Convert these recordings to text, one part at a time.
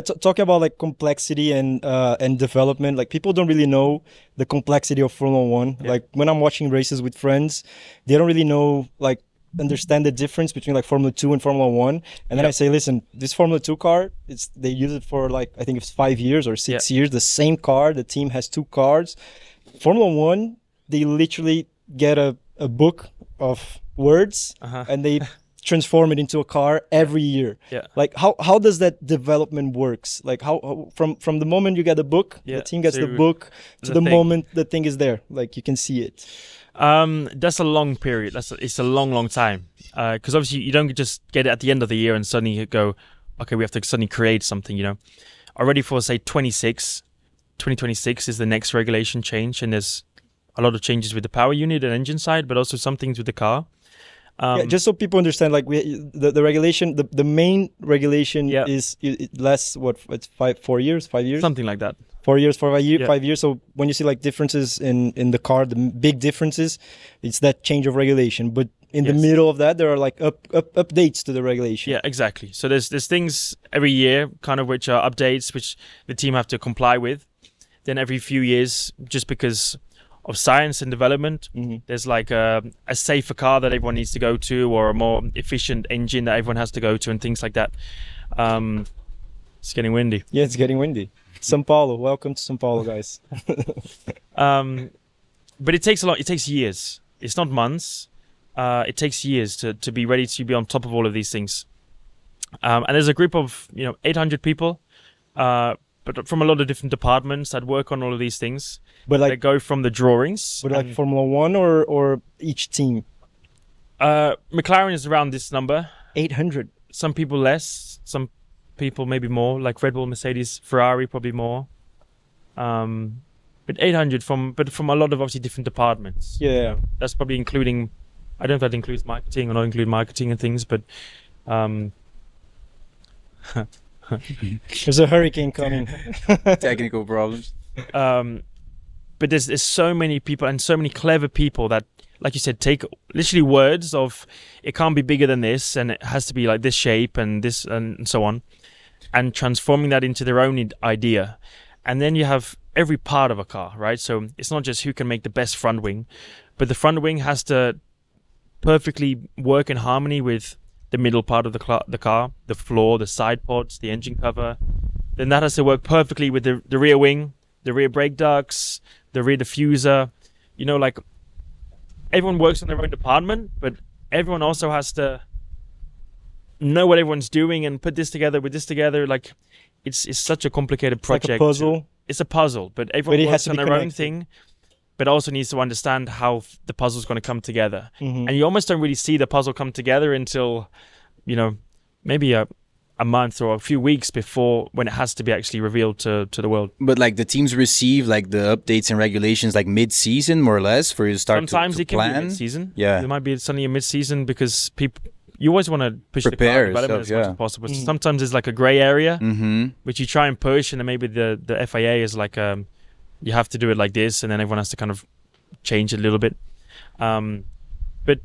Talking about like complexity and development, like people don't really know the complexity of Formula One. Yeah. Like when I'm watching races with friends, they don't really know like understand the difference between like Formula Two and Formula One. And then Yeah. I say, listen, this Formula Two car, they use it for like I think it's 5 years or 6 years. The same car, the team has two cars. Formula One, they literally get a book of words Uh-huh. and they transform it into a car every year. Yeah. Like how does that development works? Like how from the moment you get the book, Yeah. the team gets So the book to the the thing. moment the thing is there, like you can see it. That's a long period. It's a long time. Because obviously you don't just get it at the end of the year and suddenly you go, okay, we have to suddenly create something. Already for say 2026 is the next regulation change, and there's a lot of changes with the power unit and engine side, but also some things with the car. Yeah, just so people understand, like the regulation, the main regulation Yeah. is it lasts what it's 5 years, 5 years, Something like that. 4 years, 5 years, Yeah. 5 years. So when you see like differences in the car, the big differences, it's that change of regulation. But in the Yes. middle of that, there are like updates to the regulation. Yeah, exactly. So there's things every year, kind of which are updates which the team have to comply with. Then every few years, just because of science and development, there's like a safer car that everyone needs to go to, or a more efficient engine that everyone has to go to, and things like that. It's getting windy. Yeah, it's getting windy. São Paulo, welcome to São Paulo, guys. But it takes a lot. It takes years. It's not months. It takes years to be ready to be on top of all of these things. And there's a group of 800 people, but from a lot of different departments that work on all of these things. But They like, go from the drawings. like Formula One or each team, McLaren is around this number. 800. Some people less. Some people maybe more. Like Red Bull, Mercedes, Ferrari, probably more. But 800 from a lot of obviously different departments. Yeah. That's probably including. I don't know if that includes marketing or not include marketing and things, but There's a hurricane coming. Technical problems. but there's so many people and so many clever people that, like you said, take literally words of it can't be bigger than this and it has to be like this shape and this and so on, and transforming that into their own idea. And then you have every part of a car, right? So it's not just who can make the best front wing, but the front wing has to perfectly work in harmony with the middle part of the car, the floor, the side pods, the engine cover. Then that has to work perfectly with the rear wing, the rear brake ducts, the rear diffuser. Like everyone works in their own department, but everyone also has to know what everyone's doing and put this together with this together. Like it's such a complicated project. Like a puzzle. It's a puzzle, but everyone But it has works to on be their own connected. thing, but also needs to understand how the puzzle's going to come together. Mhm. And you almost don't really see the puzzle come together until, maybe a month or a few weeks before, when it has to be actually revealed to the world. But like the teams receive like the updates and regulations like mid-season more or less for you to start Sometimes to it can be plan. mid-season. Yeah. It might be suddenly a mid-season because you always want to push the Prepare car development yourself, as much as possible. So sometimes there's like a gray area, Mm-hmm. which you try and push, and then maybe the FIA is like, you have to do it like this, and then everyone has to kind of change it a little bit. But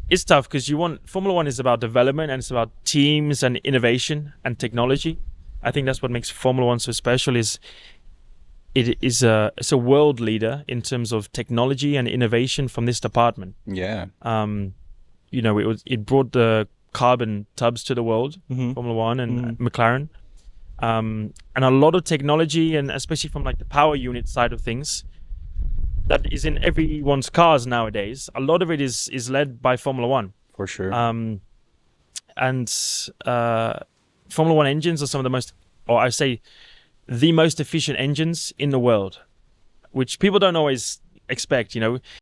it's tough because Formula One is about development, and it's about teams and innovation and technology. I think that's what makes Formula One so special. It's a world leader in terms of technology and innovation from this department. Yeah. It brought the carbon tubs to the world, Formula One and McLaren, and a lot of technology, and especially from like the power unit side of things, that is in everyone's cars nowadays. A lot of it is led by Formula One. For sure. And Formula One engines are some of the most, or I say, the most efficient engines in the world, which people don't always expect.